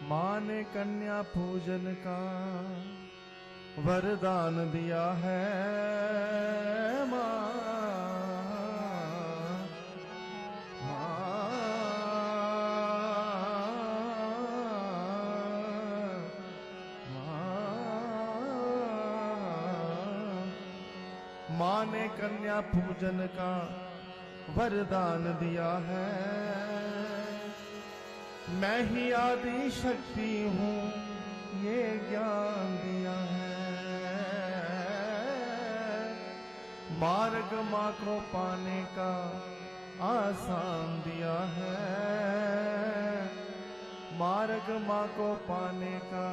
माँ ने कन्या पूजन का वरदान दिया है। माँ माँ ने कन्या पूजन का वरदान दिया है। मैं ही आदि शक्ति हूँ ये ज्ञान दिया है। मार्ग माँ को पाने का आसान दिया है। मार्ग माँ को पाने का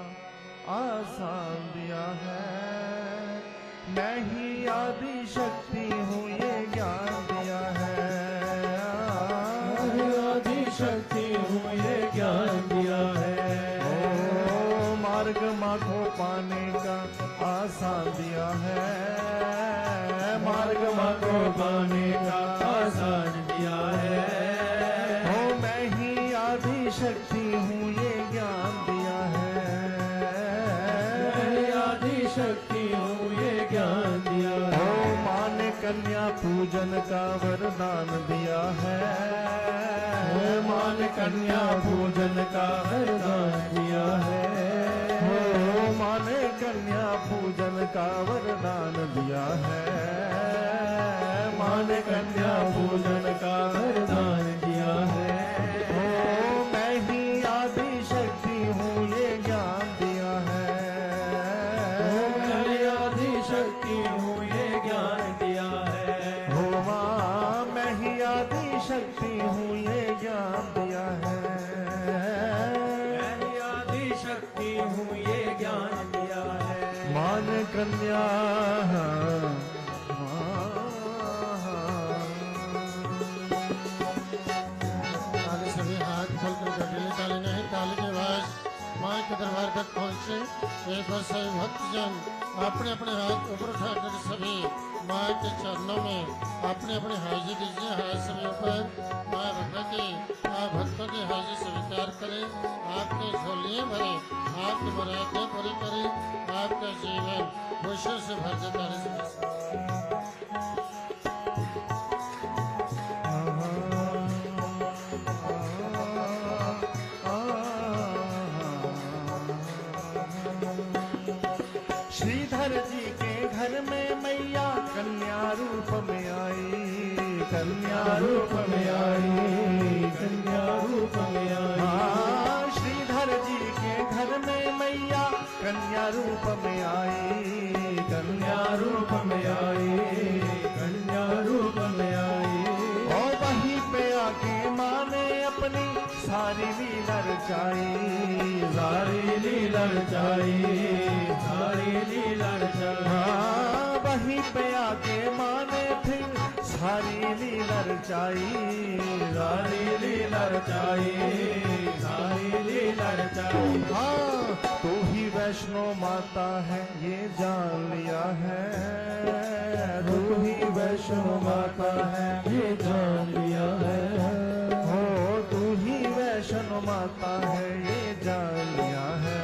आसान दिया है। मैं ही आदि शक्ति हूँ ये ज्ञान दिया है। आदि शक्ति हूँ ये ज्ञान दिया है। ओ मार्ग माँ को पाने का आसान दिया है। मार्ग माँ को पाने का आसान दिया है। ओ मैं ही आदि शक्ति हूँ ये ज्ञान दिया है। मैं आदि शक्ति हूँ ये ज्ञान दिया है। ओ माँ ने कन्या पूजन का वरदान दिया है। माँ ने कन्या पूजन का वरदान दिया है। ओ माँ ने कन्या पूजन का वरदान दिया है। माँ ने कन्या पूजन का वरदान दिया है। ओ मैं ही आदि शक्ति हूँ ये ज्ञान दिया है। मैं आदि शक्ति हूँ ये ज्ञान दिया है। हो माँ मैं ही आदि शक्ति हूँ ये ज्ञान दिया है। मैं आदि शक्ति हूँ ये ज्ञान दिया है। माँ ने कन्या सभी हाथ खोलकर गठिले ताली नहीं, ताली की आवाज माँ के दरबार तक पहुँचे। एक बार सभी भक्तजन अपने अपने हाथ ऊपर उठाकर सभी माँ के चरणों में अपने अपने हाजिर दीजिए। हाथ सभी ऊपर। माँ भगवती आप भक्तों की हाजिर स्वीकार करें, आपके झोलियाँ भरे, आपकी मुरादें पूरी करें, आपका जीवन खुशियों से भर देता रहे। श्रीधर जी के घर में मैया कन्या रूप में आई। कन्या रूप में आई। कन्या रूप में आई। हाँ श्रीधर जी के घर में मैया कन्या रूप में आई। कन्या रूप में आई। कन्या रूप में आई। और वहीं पे आके माँ ने अपनी सारी लीला रचाई। सारी लीला रचाई। सारी लीला रचाई। हाँ वहीं पे आके माँ ने फिर सारी लीला रचाई। सारी लीला रचाई। सारी लीला रचाई। हाँ तू ही वैष्णो माता है ये जान लिया है। तू ही वैष्णो माता है ये जान लिया है। हो तू ही वैष्णो माता है ये जान लिया है।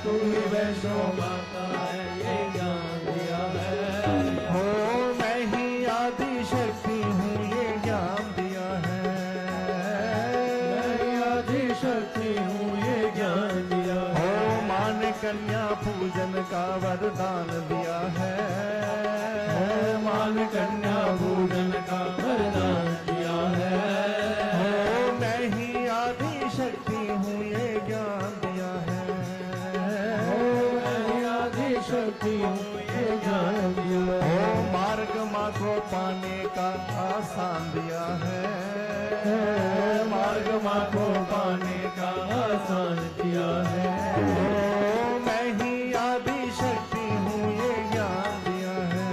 तू ही वैष्णो माता है ये जान लिया है। हो मैं ही आदि शक्ति हूँ ये ज्ञान दिया है। मैं आदि शक्ति हूँ ये ज्ञान दिया है। हो माँ ने कन्या पूजन का वरदान दिया है। माँ ने कन्या पूजन का वरदान दिया है। हो मैं ही आदि शक्ति हूँ ये ज्ञान दिया है। मैं आदि शक्ति हूँ ये ज्ञान दिया है। हो मार्ग माँ को पाने का आसान दिया है। मार्ग माँ को पाने का आसान दिया है। हो मैं ही आदि शक्ति हूँ ये ज्ञान दिया है।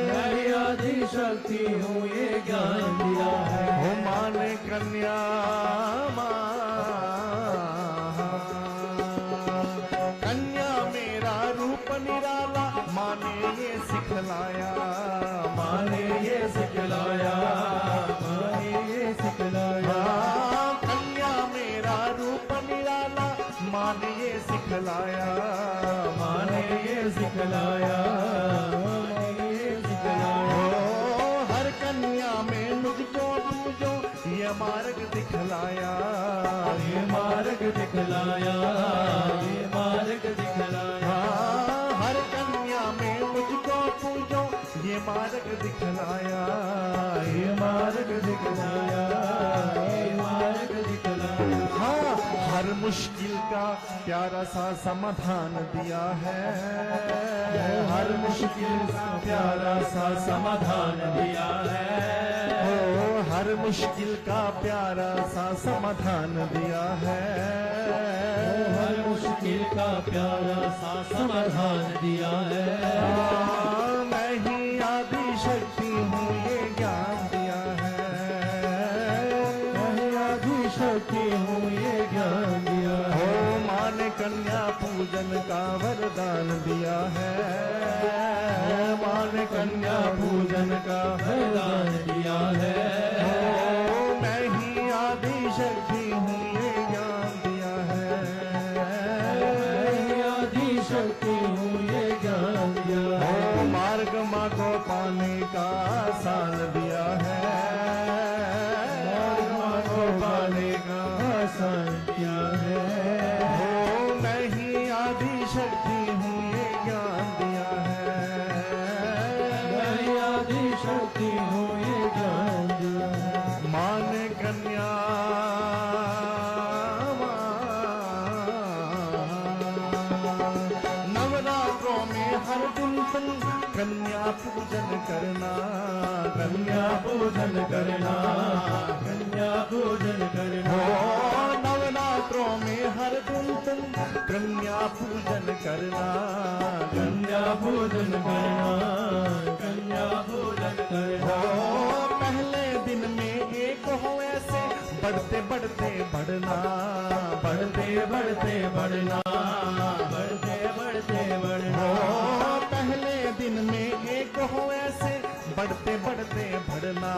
मैं आदि शक्ति हूँ ये ज्ञान दिया है। हो माँ ने कन्या कन्या मेरा रूप निराला माँ ने ये सिखलाया। माँ ने ये सिखलाया। माँ ने ये सिखलाया। कन्या माँ ने ये सिखलाया, माँ ने ये सिखलाया, माँ ने ये सिखलाया। ओ हर कन्या में मुझको पूजो ये मार्ग दिखलाया, ये मार्ग दिखलाया, ये मार्ग दिखलाया। हाँ, हर कन्या में मुझको पूजो ये मार्ग दिखलाया, ये मार्ग दिखलाया, ये मार्ग दिखलाया। हाँ, हर मुश्किल का प्यारा सा समाधान दिया है, हर मुश्किल का प्यारा सा समाधान दिया है। ओ हर मुश्किल का प्यारा सा समाधान दिया है, हर मुश्किल का प्यारा सा समाधान दिया है। हाँ, मैं ही आदि शक्ति हूँ ये ज्ञान दिया है, मैं आदि शक्ति हूँ ये ज्ञान दिया है। ओ माँ ने कन्या पूजन का वरदान दिया है, माँ ने कन्या पूजन का वरदान दिया है। ओ मैं ही आदि शक्ति हूँ ये ज्ञान दिया है, मैं आदि शक्ति हूँ ये ज्ञान दिया है। ओ मार्ग माँ को पाने का आसान दिया है, मार्ग माँ को पाने का आसान दिया है। ओ मैं ही आदि शक्ति हूँ ये ज्ञान दिया है, मैं आदि शक्ति हूँ ये ज्ञान दिया है। माँ ने कन्या नवरात्रों में हर दिन तुम कन्या पूजन करना, कन्या पूजन करना, कन्या पूजन करना। ओ नवरात्रों में हर दिन तुम कन्या पूजन करना, कन्या पूजन करना, कन्या पूजन करना। ओ पहले दिन में एक हो ऐसे बढ़ते बढ़ते बढ़ना, बढ़ते बढ़ते बढ़ना, बढ़ते बढ़ते बढ़ना। ओ पहले दिन में एक हो ऐसे बढ़ते बढ़ते बढ़ना,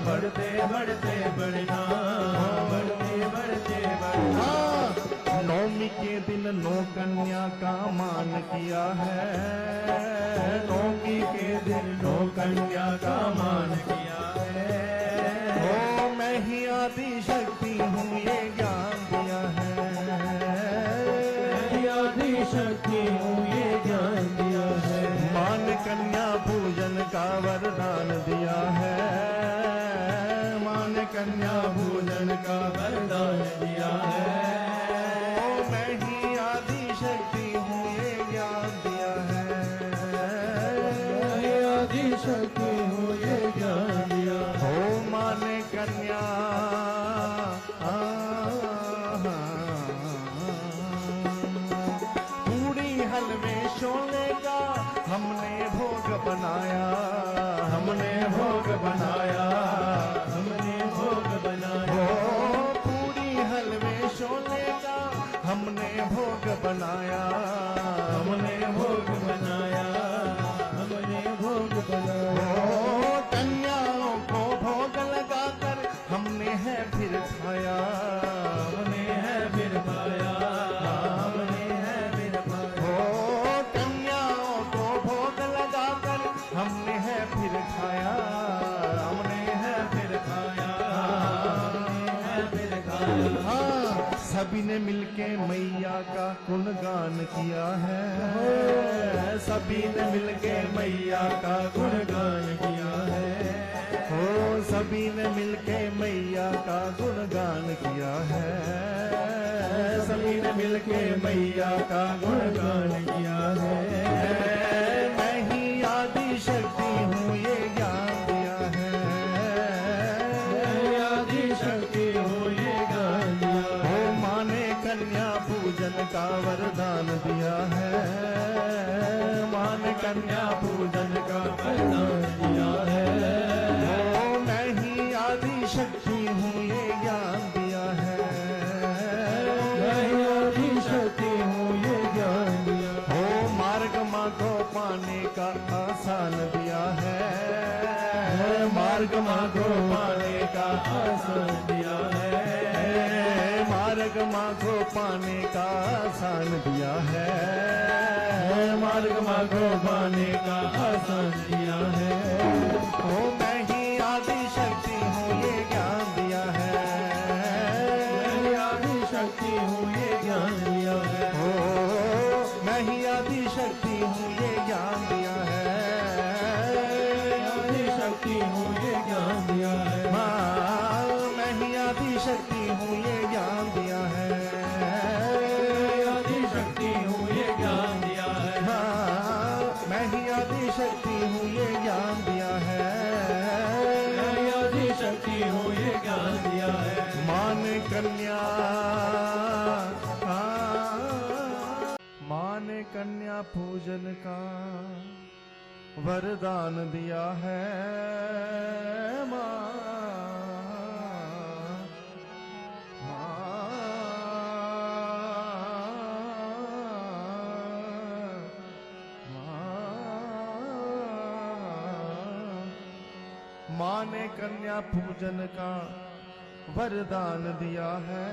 बढ़ते बढ़ते बढ़ना, बढ़ते बढ़ते बढ़ना। हाँ, नौमी के दिन नौ कन्या का मान किया है, नौमी के दिन नौ कन्या का मान किया है। ओ मैं ही आदि शक्ति हूँ ये ज्ञान दिया है, मैं आदि शक्ति हूँ ये ज्ञान दिया है। मान कन्या पूजन का वरदान दिया है, मान कन्या पूजन का वरदान दिया है। ओ मैं ही आदि शक्ति हूँ ये ज्ञान दिया है, मैं आदि शक्ति हूँ ये ज्ञान दिया है। ओ मान कन्या पूरी हलवे शोले का हमने भोग बनाया, हमने भोग बनाया, हमने भोग बनाया। ओ पूरी हलवे शोले का हमने भोग बनाया, हमने भोग बनाया, हमने भोग बनाया। ओ कन्याओं को भोग लगाकर हमने है फिर खाया, हमने है फिर पाया, हमने है फिर पाया। ओ कन्याओं को भोग लगाकर हमने है फिर खाया, हमने है फिर खाया, हमने है फिर खाया। हाँ, सभी ने मिलके मैया का गुणगान किया है, सभी ने मिलके मैया का गुणगान किया है। हो सभी ने मिलके मैया का गुणगान किया है, सभी ने मिलके मैया का गुणगान किया है। मैं ही आदि शक्ति हूँ ये ज्ञान दिया है, मैं आदि शक्ति हूँ ये ज्ञान दिया है। हो माँ ने कन्या पूजन का वरदान दिया है, माँ ने कन्या पूजन का वरदान दिया है। हो मैं ही आदि शक्ति हूँ ये ज्ञान दिया है, मैं आदि शक्ति हूँ ये ज्ञान दिया है। हो मार्ग माँ को पाने का आसान दिया है, मार्ग माँ को पाने का आसान दिया है। मार्ग मार्ग मार्गो पाने का आसान दिया है, मार्ग मार्गो पाने का आसान दिया है। ओ मैं ही आदि शक्ति हूँ ये ज्ञान दिया है, मैं आदि शक्ति हूँ ये ज्ञान दिया है। ओ मैं ही आदि शक्ति हूँ ये ज्ञान दिया है, आदि शक्ति हूँ ये ज्ञान दिया है। हाँ मैं ही आदि शक्ति हूँ ये ज्ञान दिया है, आदि शक्ति हूँ ये ज्ञान दिया है। हाँ मैं ही आदि शक्ति हूँ ये ज्ञान दिया है, मैं आदि शक्ति हूँ ये ज्ञान दिया है। मान कन्या मान कन्या पूजन का वरदान दिया है, माँ ने कन्या पूजन का वरदान दिया है।